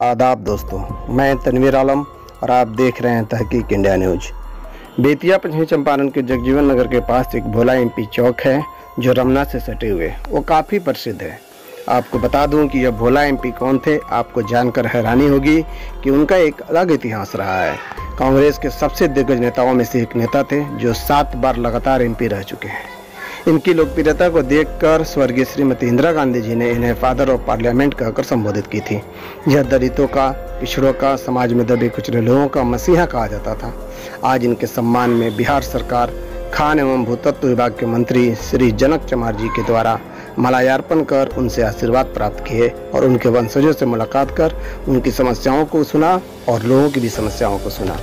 आदाब दोस्तों, मैं तनवीर आलम और आप देख रहे हैं तहकीक इंडिया न्यूज। बेतिया पश्चिमी चंपारण के जगजीवन नगर के पास एक भोला एमपी चौक है जो रमना से सटे हुए, वो काफ़ी प्रसिद्ध है। आपको बता दूं कि यह भोला एमपी कौन थे। आपको जानकर हैरानी होगी कि उनका एक अलग इतिहास रहा है। कांग्रेस के सबसे दिग्गज नेताओं में से एक नेता थे जो 7 बार लगातार एमपी रह चुके हैं। इनकी लोकप्रियता को देखकर स्वर्गीय श्रीमती इंदिरा गांधी जी ने इन्हें फादर ऑफ पार्लियामेंट कहकर संबोधित की थी। यह दलितों का, पिछड़ों का, समाज में दबे कुचले लोगों का मसीहा कहा जाता था। आज इनके सम्मान में बिहार सरकार खान एवं भूतत्व विभाग के मंत्री श्री जनक चमार जी के द्वारा माल्यार्पण कर उनसे आशीर्वाद प्राप्त किए और उनके वंशजों से मुलाकात कर उनकी समस्याओं को सुना और लोगों की भी समस्याओं को सुना।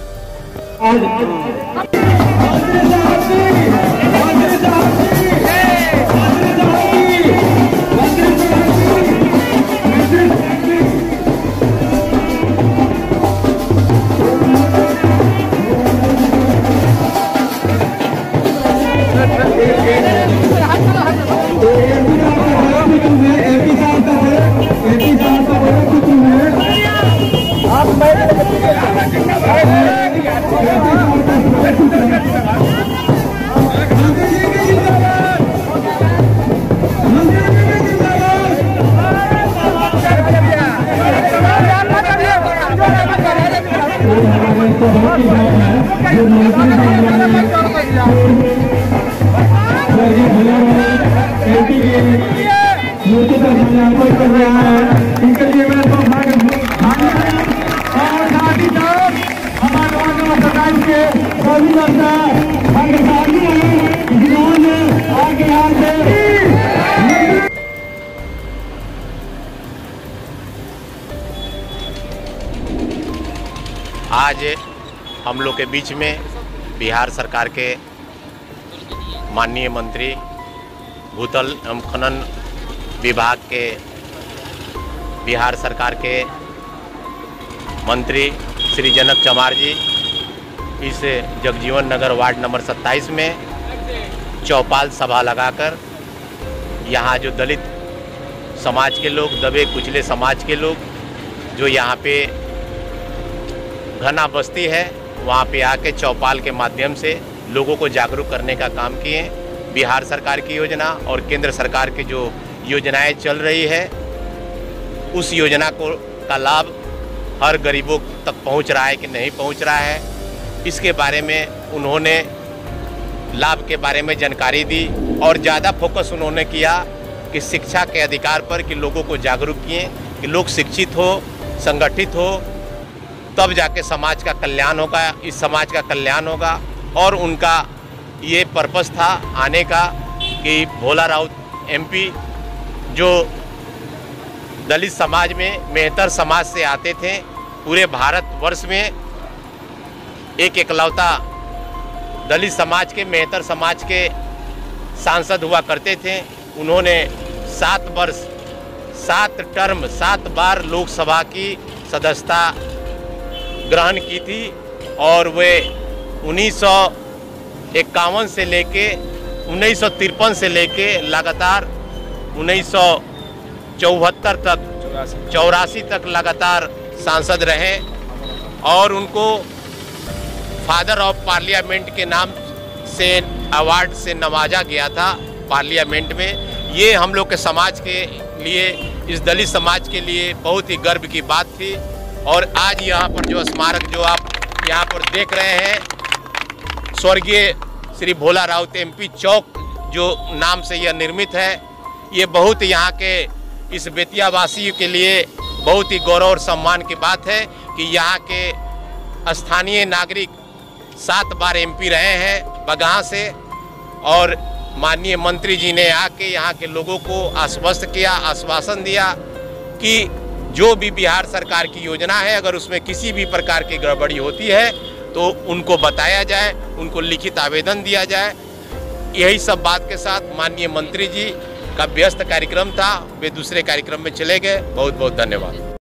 आज हम लोग के बीच में बिहार सरकार के माननीय मंत्री भूतल एवं खनन विभाग के बिहार सरकार के मंत्री श्री जनक चमार जी इस जगजीवन नगर वार्ड नंबर 27 में चौपाल सभा लगाकर यहाँ जो दलित समाज के लोग, दबे कुचले समाज के लोग जो यहाँ पे घना बस्ती है, वहाँ पे आके चौपाल के माध्यम से लोगों को जागरूक करने का काम किए। बिहार सरकार की योजना और केंद्र सरकार की जो योजनाएं चल रही है, उस योजना का लाभ हर गरीबों तक पहुँच रहा है कि नहीं पहुँच रहा है, इसके बारे में उन्होंने लाभ के बारे में जानकारी दी और ज़्यादा फोकस उन्होंने किया कि शिक्षा के अधिकार पर, कि लोगों को जागरूक किए कि लोग शिक्षित हो, संगठित हो, तब जाके समाज का कल्याण होगा, इस समाज का कल्याण होगा। और उनका ये पर्पस था आने का कि भोला राउत एमपी जो दलित समाज में मेहतर समाज से आते थे, पूरे भारतवर्ष में एक एकलौता दलित समाज के, मेहतर समाज के सांसद हुआ करते थे। उन्होंने 7 वर्ष 7 टर्म 7 बार लोकसभा की सदस्यता ग्रहण की थी और वे 1951 से लेके 1953 से लेके लगातार 1974 तक 84 तक लगातार सांसद रहे और उनको फादर ऑफ पार्लियामेंट के नाम से अवार्ड से नवाजा गया था पार्लियामेंट में। ये हम लोग के समाज के लिए, इस दलित समाज के लिए बहुत ही गर्व की बात थी। और आज यहाँ पर जो स्मारक जो आप यहाँ पर देख रहे हैं, स्वर्गीय श्री भोला राउत एमपी चौक जो नाम से यह निर्मित है, ये बहुत यहाँ के इस बेतिया वासियों के लिए बहुत ही गौरव और सम्मान की बात है कि यहाँ के स्थानीय नागरिक 7 बार एमपी रहे हैं बगहा से और माननीय मंत्री जी ने आके यहाँ के लोगों को आश्वस्त किया, आश्वासन दिया कि जो भी बिहार सरकार की योजना है, अगर उसमें किसी भी प्रकार की गड़बड़ी होती है तो उनको बताया जाए, उनको लिखित आवेदन दिया जाए। यही सब बात के साथ माननीय मंत्री जी का व्यस्त कार्यक्रम था, वे दूसरे कार्यक्रम में चले गए। बहुत बहुत धन्यवाद।